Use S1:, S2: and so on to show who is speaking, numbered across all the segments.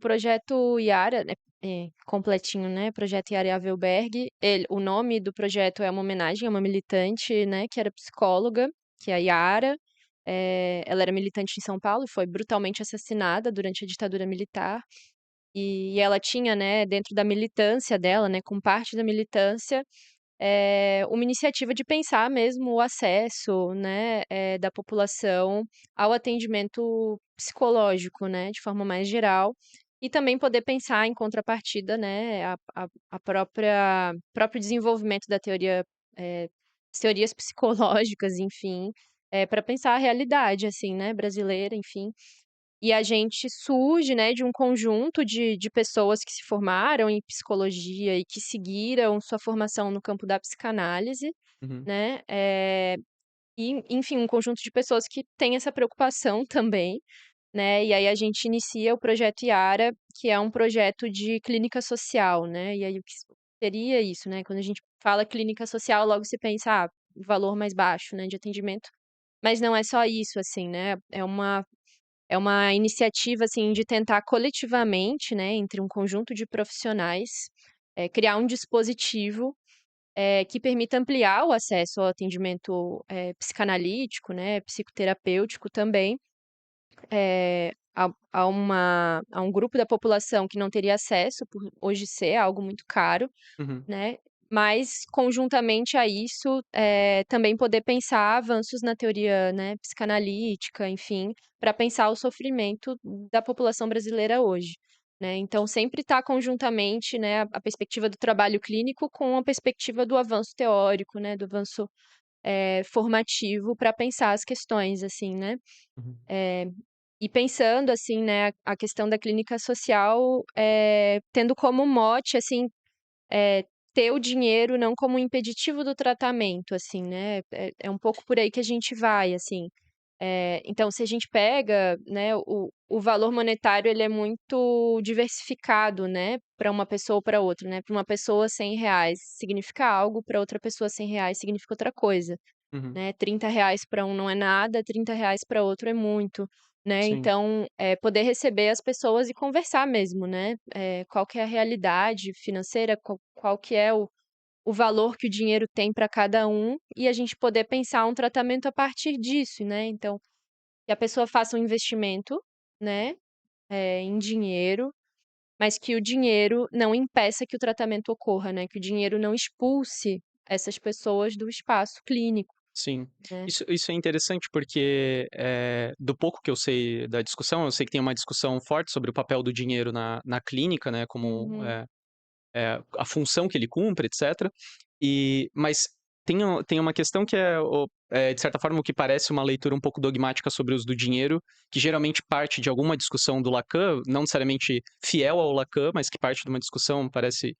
S1: Projeto Yara, né, completinho, né, Projeto Yara Avelberg, o nome do projeto é uma homenagem a uma militante, né, que era psicóloga, que é a Yara. Ela era militante em São Paulo e foi brutalmente assassinada durante a ditadura militar. E ela tinha, né, dentro da militância dela, né, com parte da militância, uma iniciativa de pensar mesmo o acesso, né, da população ao atendimento psicológico, né, de forma mais geral, e também poder pensar em contrapartida, né, a próprio desenvolvimento da teoria, as teorias psicológicas, enfim, para pensar a realidade, assim, né, brasileira, enfim. E a gente surge, né, de um conjunto de pessoas que se formaram em psicologia e que seguiram sua formação no campo da psicanálise,
S2: Uhum,
S1: né, e enfim, um conjunto de pessoas que tem essa preocupação também, né, e aí a gente inicia o projeto Yara, que é um projeto de clínica social, né, e aí o que seria isso, né, quando a gente fala clínica social logo se pensa, valor mais baixo, né, de atendimento, mas não é só isso, assim, né, é uma iniciativa, assim, de tentar coletivamente, né, entre um conjunto de profissionais, criar um dispositivo, que permita ampliar o acesso ao atendimento, psicanalítico, né, psicoterapêutico também, a um grupo da população que não teria acesso, por hoje ser algo muito caro,
S2: uhum.
S1: né, mas conjuntamente a isso, também poder pensar avanços na teoria, né, psicanalítica, enfim, para pensar o sofrimento da população brasileira hoje, né. Então sempre tá conjuntamente, né, a perspectiva do trabalho clínico com a perspectiva do avanço teórico, né, do avanço, formativo para pensar as questões, assim, né.
S2: Uhum.
S1: Eh, e pensando, assim, né, a questão da clínica social, tendo como mote, assim, eh, ter o dinheiro não como um impeditivo do tratamento, assim, né, é um pouco por aí que a gente vai, assim. Então se a gente pega, né, o valor monetário ele é muito diversificado, né, para uma pessoa ou para outra, né. Para uma pessoa R$ 100 significa algo, para outra pessoa R$ 100 significa outra coisa,
S2: Uhum.
S1: né. R$ 30 para um não é nada, R$ 30 para outro é muito, né.
S2: Sim.
S1: Então, poder receber as pessoas e conversar mesmo, né, qual que é a realidade financeira, qual que é o valor que o dinheiro tem para cada um, e a gente poder pensar um tratamento a partir disso, né. Então, que a pessoa faça um investimento, né, em dinheiro, mas que o dinheiro não impeça que o tratamento ocorra, né, que o dinheiro não expulse essas pessoas do espaço clínico,
S2: Sim.
S1: né.
S2: Isso é interessante porque, do pouco que eu sei da discussão, eu sei que tem uma discussão forte sobre o papel do dinheiro na clínica, né, como,
S1: Uhum,
S2: a função que ele cumpre, etcétera. Mas tem uma questão que de certa forma, o que parece uma leitura um pouco dogmática sobre o uso do dinheiro, que geralmente parte de alguma discussão do Lacan, não necessariamente fiel ao Lacan, mas que parte de uma discussão, parece,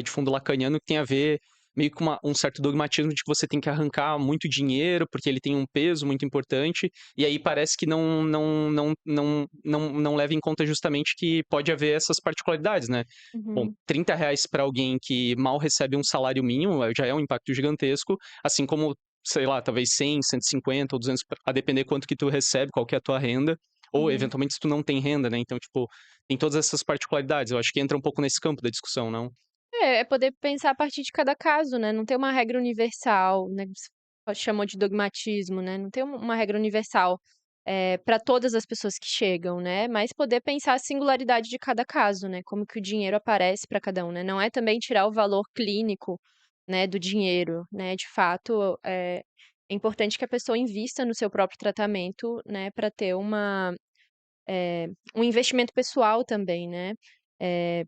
S2: de fundo lacaniano, que tem a ver meio que um certo dogmatismo de que você tem que arrancar muito dinheiro, porque ele tem um peso muito importante, e aí parece que não leva em conta justamente que pode haver essas particularidades, né. Bom,
S1: uhum.
S2: R$ 30 para alguém que mal recebe um salário mínimo, já é um impacto gigantesco, assim como, sei lá, talvez 100, 150 ou 200, a depender quanto que tu recebe, qual que é a tua renda, ou
S1: Uhum.
S2: eventualmente se tu não tem renda, né, então, tipo, tem todas essas particularidades, eu acho que entra um pouco nesse campo da discussão, não?
S1: É poder pensar a partir de cada caso, né, não ter uma regra universal, né, que você chamou de dogmatismo, né, não ter uma regra universal, pra todas as pessoas que chegam, né, mas poder pensar a singularidade de cada caso, né, como que o dinheiro aparece para cada um, né, não é também tirar o valor clínico, né, do dinheiro, né, de fato, é importante que a pessoa invista no seu próprio tratamento, né, para ter um investimento pessoal também, né. Eh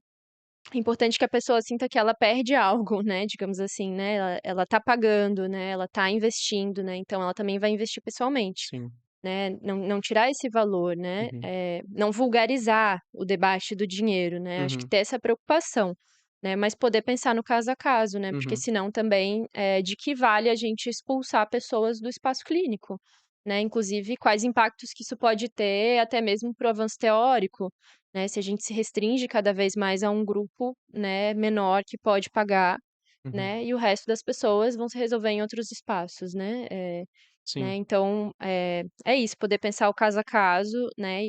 S1: É importante que a pessoa sinta que ela perde algo, né, digamos assim, né, ela tá pagando, né, ela tá investindo, né, então ela também vai investir pessoalmente,
S2: Sim.
S1: né, não tirar esse valor, né,
S2: Uhum.
S1: não vulgarizar o debate do dinheiro, né, acho que
S2: Uhum.
S1: ter essa preocupação, né, mas poder pensar no caso a caso, né, porque
S2: Uhum.
S1: senão também, de que vale a gente expulsar pessoas do espaço clínico, né, inclusive quais impactos que isso pode ter até mesmo para o avanço teórico, né, se a gente se restringe cada vez mais a um grupo, né, menor que pode pagar,
S2: Uhum.
S1: né, e o resto das pessoas vão se resolver em outros espaços, né,
S2: Sim.
S1: né, então, é isso, poder pensar o caso a caso, né,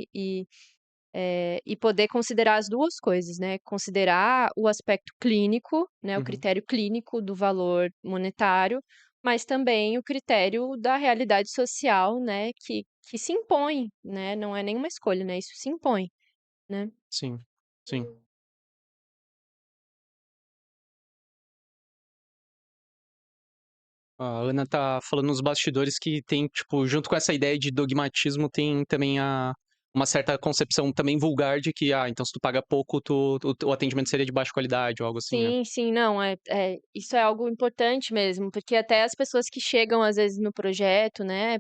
S1: E poder considerar as 2 coisas, né, considerar o aspecto clínico, né, o
S2: Uhum.
S1: critério clínico do valor monetário, mas também o critério da realidade social, né, que se impõe, né, não é nenhuma escolha, né, isso se impõe, né.
S2: Sim, sim. A Ana tá falando nos bastidores que tem, tipo, junto com essa ideia de dogmatismo, tem também uma certa concepção também vulgar de que, então se tu paga pouco, o atendimento seria de baixa qualidade ou algo assim, né?
S1: Sim, sim, não, isso é algo importante mesmo, porque até as pessoas que chegam, às vezes, no projeto, né,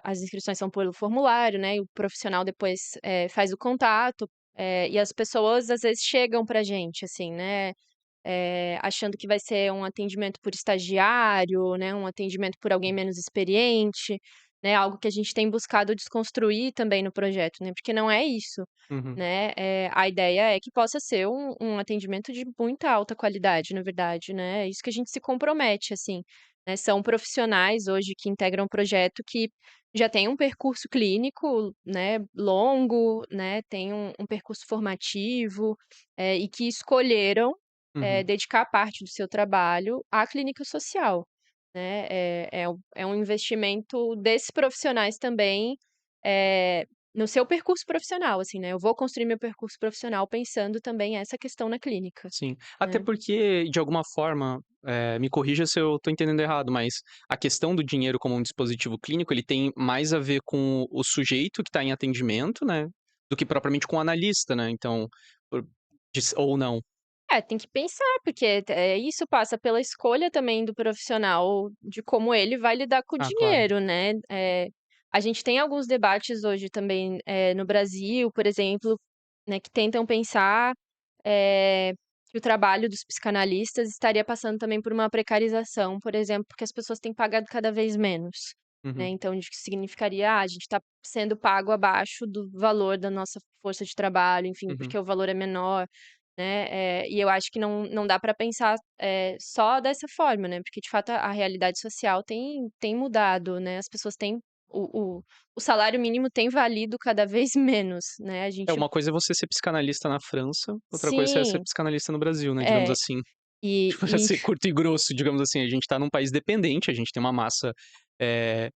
S1: as inscrições são pelo formulário, né, e o profissional depois, faz o contato, e as pessoas, às vezes, chegam pra gente, assim, né, achando que vai ser um atendimento por estagiário, né, um atendimento por alguém menos experiente, né, algo que a gente tem buscado desconstruir também no projeto, né, porque não é isso,
S2: Uhum,
S1: né, a ideia é que possa ser um atendimento de muita alta qualidade, na verdade, né, é isso que a gente se compromete, assim, né, são profissionais hoje que integram o projeto que já tem um percurso clínico, né, longo, né, tem um percurso formativo, e que escolheram
S2: uhum.
S1: dedicar parte do seu trabalho à clínica social, né. É um investimento desses profissionais também, no seu percurso profissional, assim, né. Eu vou construir meu percurso profissional pensando também essa questão na clínica,
S2: Sim. Até
S1: né.
S2: porque, de alguma forma, me corrija se eu tô entendendo errado, mas a questão do dinheiro como um dispositivo clínico, ele tem mais a ver com o sujeito que tá em atendimento, né, do que propriamente com o analista, né, então, por ou não?
S1: Tem que pensar, porque isso passa pela escolha também do profissional, de como ele vai lidar com o
S2: Ah, claro.
S1: dinheiro, né. A gente tem alguns debates hoje também, no Brasil, por exemplo, né, que tentam pensar, que o trabalho dos psicanalistas estaria passando também por uma precarização, por exemplo, porque as pessoas têm pagado cada vez menos, né,
S2: Uhum,
S1: então de que significaria: "Ah, a gente está sendo pago abaixo do valor da nossa força de trabalho", enfim,
S2: uhum.
S1: porque o valor é menor. Né, e eu acho que não dá para pensar, só dessa forma, né, porque de fato a realidade social tem mudado, né, as pessoas têm o salário mínimo tem valido cada vez menos, né, a
S2: É,
S1: gente
S2: uma coisa é você ser psicanalista na França, outra coisa é ser
S1: sim,
S2: psicanalista no Brasil, né, digamos
S1: é,
S2: assim.
S1: e
S2: Pra
S1: e
S2: ser curto e grosso, digamos assim, a gente tá num país dependente, a gente tem uma massa, eh,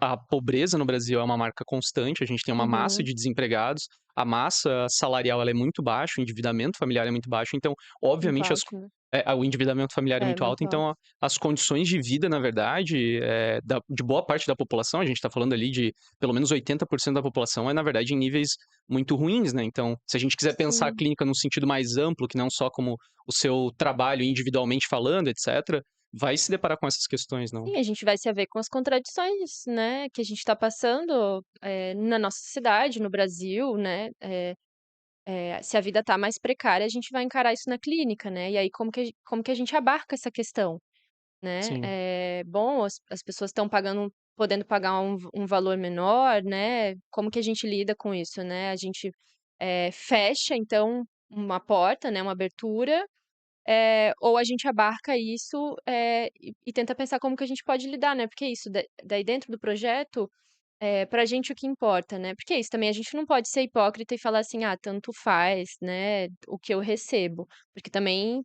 S2: a pobreza no Brasil é uma marca constante, a gente tem uma massa
S1: uhum,
S2: de desempregados, a massa salarial ela é muito baixa, o endividamento familiar é muito baixo, então,
S1: muito
S2: obviamente
S1: alto, né.
S2: o endividamento familiar é
S1: É,
S2: muito alto,
S1: muito alto.
S2: então as condições de vida, na verdade, de boa parte da população, a gente tá falando ali de pelo menos 80% da população é, na verdade, em níveis muito ruins, né, então, se a gente quiser pensar a
S1: Sim.
S2: clínica num sentido mais amplo, que não só como o seu trabalho individualmente falando, etcétera, vai se deparar com essas questões, não?
S1: Sim, a gente vai se haver com as contradições, né, que a gente está passando, na nossa cidade, no Brasil, né, se a vida tá mais precária, a gente vai encarar isso na clínica, né, e aí como que a gente abarca essa questão, né.
S2: Sim.
S1: Bom, as pessoas estão podendo pagar um valor menor, né, como que a gente lida com isso, né. A gente, fecha então uma porta, né, uma abertura, ou a gente abarca isso, e tenta pensar como que a gente pode lidar, né, porque é isso, daí dentro do projeto pra gente o que importa, né, porque é isso também, a gente não pode ser hipócrita e falar assim: "Ah, tanto faz, né, o que eu recebo", porque também,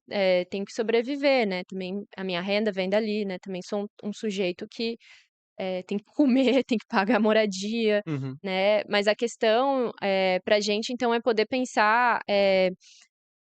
S1: tenho que sobreviver, né, também a minha renda vem dali, né, também sou um sujeito que, tem que comer, tem que pagar moradia,
S2: Uhum.
S1: né, mas a questão, pra gente então é poder pensar,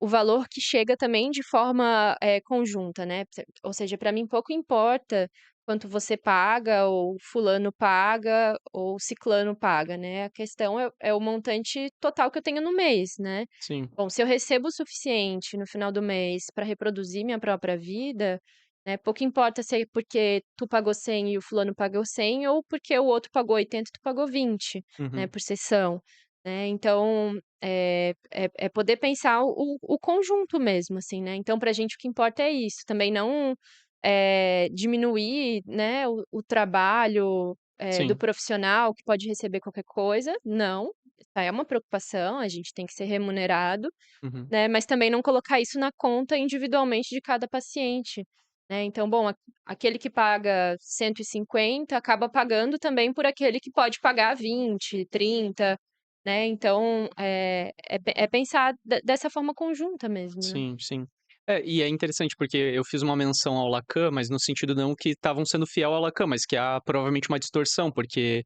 S1: o valor que chega também de forma, conjunta, né, ou seja, para mim pouco importa quanto você paga ou fulano paga ou ciclano paga, né, a questão é o montante total que eu tenho no mês, né.
S2: Sim.
S1: Bom, se eu recebo o suficiente no final do mês para reproduzir minha própria vida, né, pouco importa se é porque tu pagou 100 e o fulano pagou 100 ou porque o outro pagou 80 e tu pagou 20, né,
S2: Uhum.
S1: por sessão, né, então é poder pensar o conjunto mesmo, assim, né. Então pra gente o que importa é isso, também não, diminuir, né, o trabalho, do
S2: Sim.
S1: profissional que pode receber qualquer coisa, não, é uma preocupação, a gente tem que ser remunerado,
S2: Uhum.
S1: né, mas também não colocar isso na conta individualmente de cada paciente, né. Então, bom, aquele que paga 150 acaba pagando também por aquele que pode pagar 20, 30. né, então, é pensar dessa forma conjunta mesmo, né.
S2: Sim, sim. É, e é interessante porque eu fiz uma menção ao Lacan, mas no sentido não que estavam sendo fiel ao Lacan, mas que há provavelmente uma distorção, porque,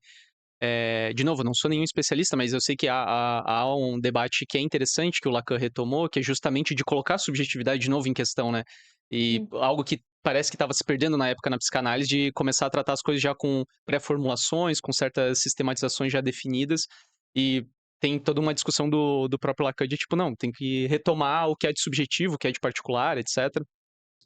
S2: de novo, não sou nenhum especialista, mas eu sei que há um debate que é interessante, que o Lacan retomou, que é justamente de colocar a subjetividade de novo em questão, né. E
S1: Hum.
S2: algo que parece que estava se perdendo na época na psicanálise, de começar a tratar as coisas já com pré-formulações, com certas sistematizações já definidas, e tem toda uma discussão do próprio Lacan de tipo: "Não, tem que retomar o que é de subjetivo, o que é de particular, etc".